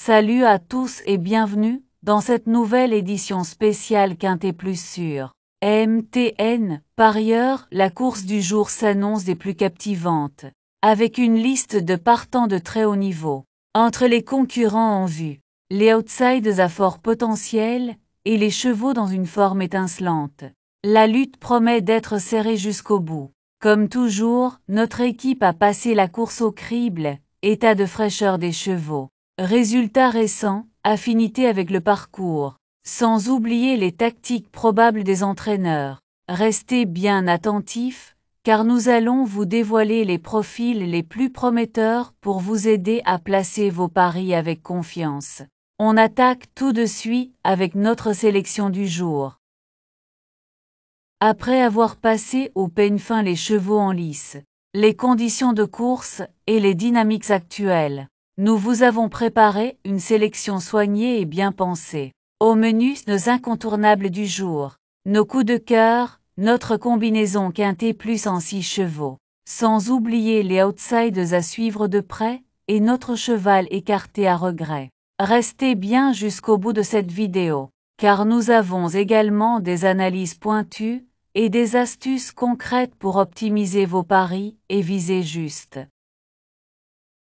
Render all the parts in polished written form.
Salut à tous et bienvenue dans cette nouvelle édition spéciale Quintet Plus sur MTN. Parieurs, la course du jour s'annonce des plus captivantes, avec une liste de partants de très haut niveau. Entre les concurrents en vue, les outsiders à fort potentiel et les chevaux dans une forme étincelante, la lutte promet d'être serrée jusqu'au bout. Comme toujours, notre équipe a passé la course au crible, état de fraîcheur des chevaux, résultats récents, affinité avec le parcours, sans oublier les tactiques probables des entraîneurs. Restez bien attentifs, car nous allons vous dévoiler les profils les plus prometteurs pour vous aider à placer vos paris avec confiance. On attaque tout de suite avec notre sélection du jour. Après avoir passé au peigne fin les chevaux en lice, les conditions de course et les dynamiques actuelles, nous vous avons préparé une sélection soignée et bien pensée. Au menu, nos incontournables du jour, nos coups de cœur, notre combinaison Quintet Plus en 6 chevaux, sans oublier les outsiders à suivre de près, et notre cheval écarté à regret. Restez bien jusqu'au bout de cette vidéo, car nous avons également des analyses pointues, et des astuces concrètes pour optimiser vos paris et viser juste.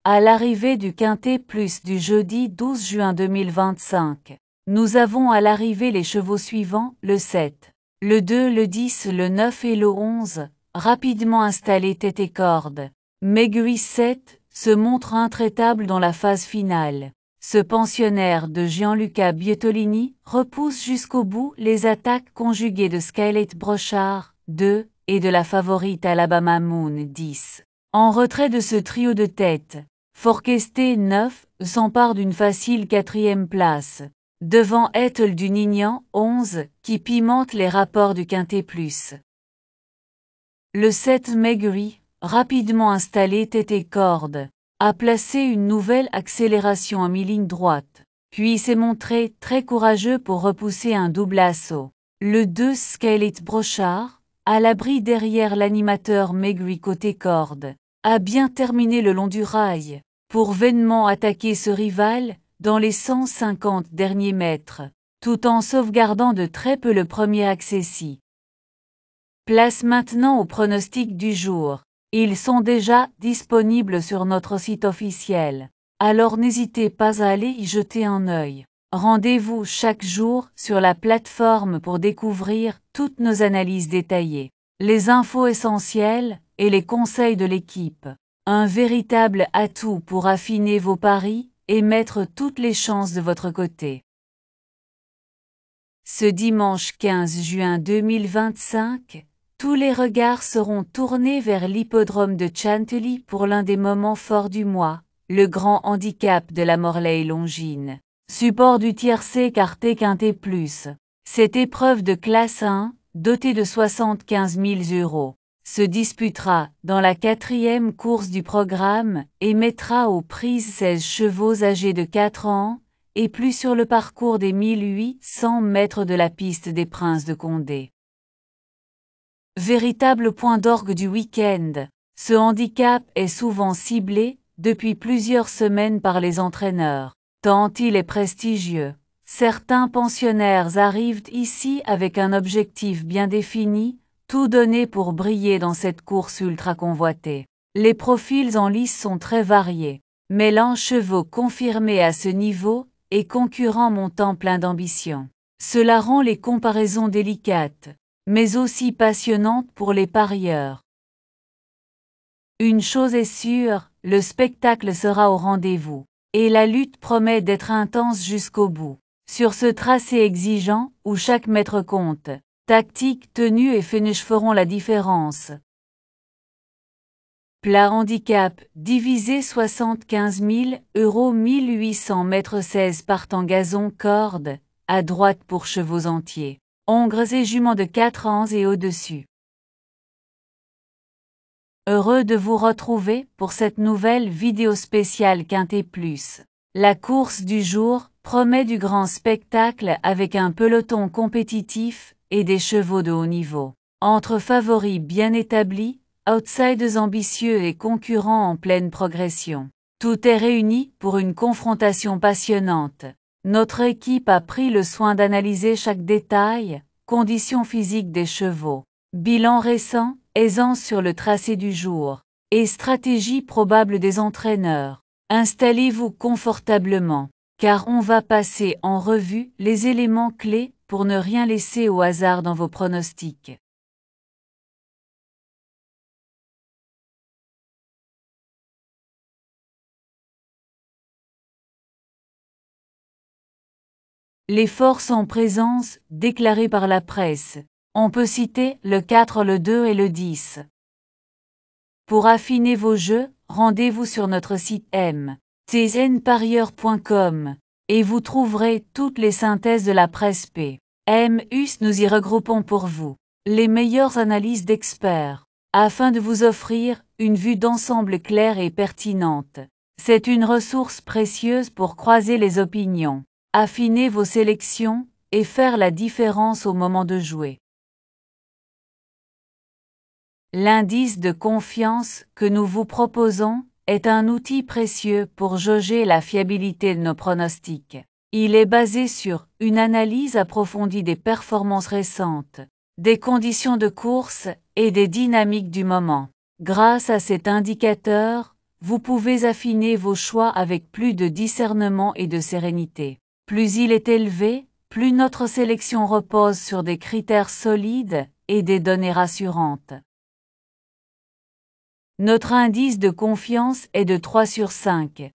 À l'arrivée du Quintet Plus du jeudi 12 juin 2025, nous avons à l'arrivée les chevaux suivants, le 7, le 2, le 10, le 9 et le 11, rapidement installés tête et corde. Megui 7 se montre intraitable dans la phase finale. Ce pensionnaire de Gianluca Bietolini repousse jusqu'au bout les attaques conjuguées de Skylight Brochard, 2, et de la favorite Alabama Moon, 10. En retrait de ce trio de tête, Forquesté, 9, s'empare d'une facile 4e place, devant Ethel du Nignan, 11, qui pimente les rapports du Quintet Plus. Le 7 Megui, rapidement installé tête et corde, a placé une nouvelle accélération en mi-ligne droite, puis s'est montré très courageux pour repousser un double assaut. Le 2 Skylight Brochard, à l'abri derrière l'animateur Megui côté corde, a bien terminé le long du rail, pour vainement attaquer ce rival dans les 150 derniers mètres, tout en sauvegardant de très peu le premier accessi. Place maintenant au pronostic du jour. Ils sont déjà disponibles sur notre site officiel. Alors n'hésitez pas à aller y jeter un œil. Rendez-vous chaque jour sur la plateforme pour découvrir toutes nos analyses détaillées, les infos essentielles et les conseils de l'équipe. Un véritable atout pour affiner vos paris et mettre toutes les chances de votre côté. Ce dimanche 15 juin 2025, tous les regards seront tournés vers l'hippodrome de Chantilly pour l'un des moments forts du mois, le grand handicap de la Morlaix Longines. Support du tiercé écarté Quintet Plus. Cette épreuve de classe 1, dotée de 75 000 €, se disputera dans la 4e course du programme et mettra aux prises 16 chevaux âgés de 4 ans et plus sur le parcours des 1800 mètres de la piste des Princes de Condé. Véritable point d'orgue du week-end, ce handicap est souvent ciblé depuis plusieurs semaines par les entraîneurs, tant il est prestigieux. Certains pensionnaires arrivent ici avec un objectif bien défini, tout donné pour briller dans cette course ultra convoitée. Les profils en lice sont très variés, mêlant chevaux confirmés à ce niveau et concurrents montant plein d'ambition. Cela rend les comparaisons délicates, mais aussi passionnante pour les parieurs. Une chose est sûre, le spectacle sera au rendez-vous, et la lutte promet d'être intense jusqu'au bout. Sur ce tracé exigeant, où chaque mètre compte, tactique, tenue et finish feront la différence. Plat handicap, divisé 75 000 €, 1800 mètres 16 partant gazon corde, à droite pour chevaux entiers. Hongres et juments de 4 ans et au-dessus. Heureux de vous retrouver pour cette nouvelle vidéo spéciale Quintet Plus. La course du jour promet du grand spectacle avec un peloton compétitif et des chevaux de haut niveau. Entre favoris bien établis, outsiders ambitieux et concurrents en pleine progression. Tout est réuni pour une confrontation passionnante. Notre équipe a pris le soin d'analyser chaque détail, conditions physiques des chevaux, bilan récent, aisance sur le tracé du jour, et stratégie probable des entraîneurs. Installez-vous confortablement, car on va passer en revue les éléments clés pour ne rien laisser au hasard dans vos pronostics. Les forces en présence, déclarées par la presse. On peut citer le 4, le 2 et le 10. Pour affiner vos jeux, rendez-vous sur notre site mtznparieur.com et vous trouverez toutes les synthèses de la presse P. Us. Nous y regroupons pour vous les meilleures analyses d'experts, afin de vous offrir une vue d'ensemble claire et pertinente. C'est une ressource précieuse pour croiser les opinions, affiner vos sélections et faire la différence au moment de jouer. L'indice de confiance que nous vous proposons est un outil précieux pour jauger la fiabilité de nos pronostics. Il est basé sur une analyse approfondie des performances récentes, des conditions de course et des dynamiques du moment. Grâce à cet indicateur, vous pouvez affiner vos choix avec plus de discernement et de sérénité. Plus il est élevé, plus notre sélection repose sur des critères solides et des données rassurantes. Notre indice de confiance est de 3 sur 5.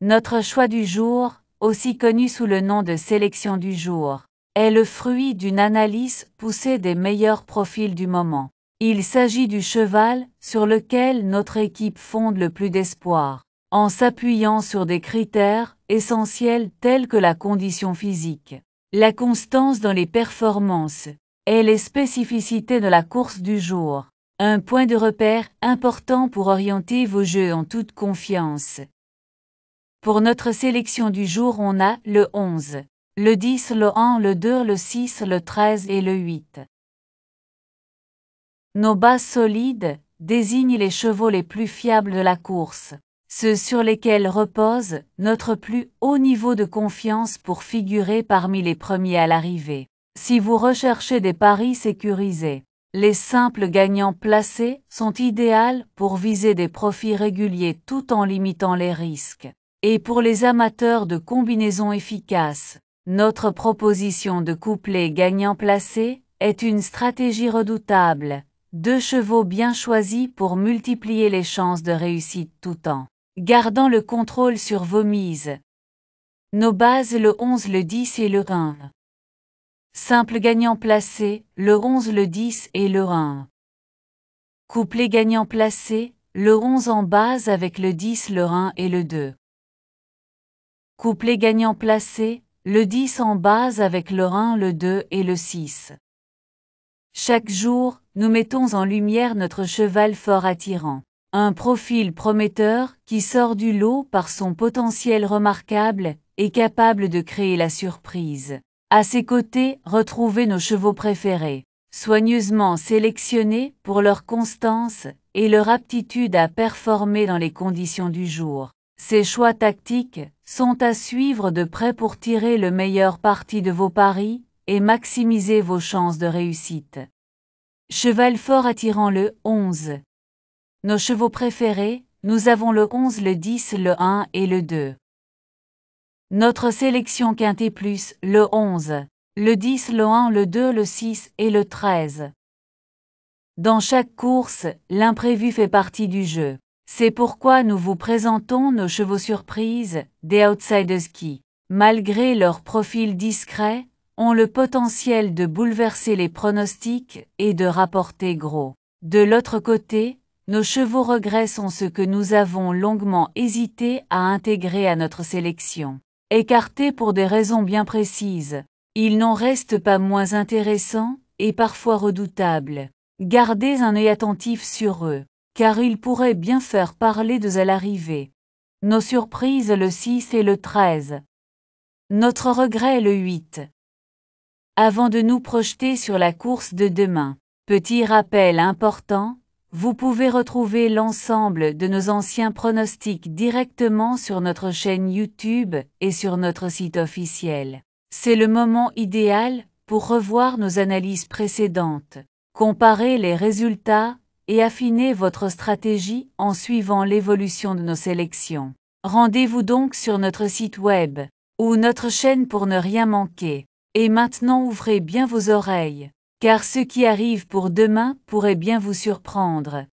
Notre choix du jour, aussi connu sous le nom de sélection du jour, est le fruit d'une analyse poussée des meilleurs profils du moment. Il s'agit du cheval sur lequel notre équipe fonde le plus d'espoir, en s'appuyant sur des critères essentiels tels que la condition physique, la constance dans les performances et les spécificités de la course du jour. Un point de repère important pour orienter vos jeux en toute confiance. Pour notre sélection du jour, on a le 11, le 10, le 1, le 2, le 6, le 13 et le 8. Nos bases solides désignent les chevaux les plus fiables de la course, ceux sur lesquels repose notre plus haut niveau de confiance pour figurer parmi les premiers à l'arrivée. Si vous recherchez des paris sécurisés, les simples gagnants placés sont idéaux pour viser des profits réguliers tout en limitant les risques. Et pour les amateurs de combinaisons efficaces, notre proposition de couplet gagnant placé est une stratégie redoutable. 2 chevaux bien choisis pour multiplier les chances de réussite tout en gardant le contrôle sur vos mises. Nos bases le 11, le 10 et le 1. Simple gagnant placé, le 11, le 10 et le 1. Couplet gagnant placé, le 11 en base avec le 10, le 1 et le 2. Couplet gagnant placé, le 10 en base avec le 1, le 2 et le 6. Chaque jour, nous mettons en lumière notre cheval fort attirant. Un profil prometteur qui sort du lot par son potentiel remarquable et capable de créer la surprise. À ses côtés, retrouvez nos chevaux préférés, soigneusement sélectionnés pour leur constance et leur aptitude à performer dans les conditions du jour. Ces choix tactiques sont à suivre de près pour tirer le meilleur parti de vos paris et maximiser vos chances de réussite. Cheval fort attirant le 11. Nos chevaux préférés, nous avons le 11, le 10, le 1 et le 2. Notre sélection quintet plus, le 11, le 10, le 1, le 2, le 6 et le 13. Dans chaque course, l'imprévu fait partie du jeu. C'est pourquoi nous vous présentons nos chevaux surprises, des outsiders qui, malgré leur profil discret, ont le potentiel de bouleverser les pronostics et de rapporter gros. De l'autre côté, nos chevaux regrets sont ceux que nous avons longuement hésité à intégrer à notre sélection. Écartés pour des raisons bien précises, ils n'en restent pas moins intéressants et parfois redoutables. Gardez un œil attentif sur eux, car ils pourraient bien faire parler d'eux à l'arrivée. Nos surprises le 6 et le 13. Notre regret le 8. Avant de nous projeter sur la course de demain, petit rappel important, Vous pouvez retrouver l'ensemble de nos anciens pronostics directement sur notre chaîne YouTube et sur notre site officiel. C'est le moment idéal pour revoir nos analyses précédentes, comparer les résultats et affiner votre stratégie en suivant l'évolution de nos sélections. Rendez-vous donc sur notre site web ou notre chaîne pour ne rien manquer. Et maintenant ouvrez bien vos oreilles, car ce qui arrive pour demain pourrait bien vous surprendre.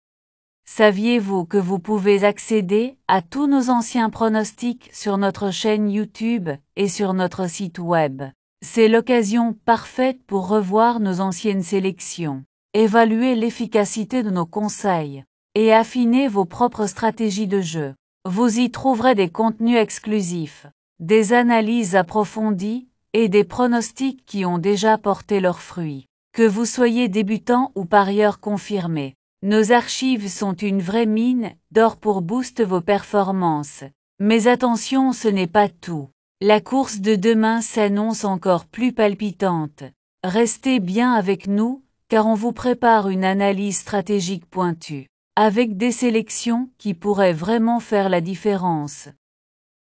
Saviez-vous que vous pouvez accéder à tous nos anciens pronostics sur notre chaîne YouTube et sur notre site web? C'est l'occasion parfaite pour revoir nos anciennes sélections, évaluer l'efficacité de nos conseils et affiner vos propres stratégies de jeu. Vous y trouverez des contenus exclusifs, des analyses approfondies et des pronostics qui ont déjà porté leurs fruits. Que vous soyez débutant ou parieur confirmé, nos archives sont une vraie mine d'or pour booster vos performances. Mais attention, ce n'est pas tout. La course de demain s'annonce encore plus palpitante. Restez bien avec nous, car on vous prépare une analyse stratégique pointue, avec des sélections qui pourraient vraiment faire la différence.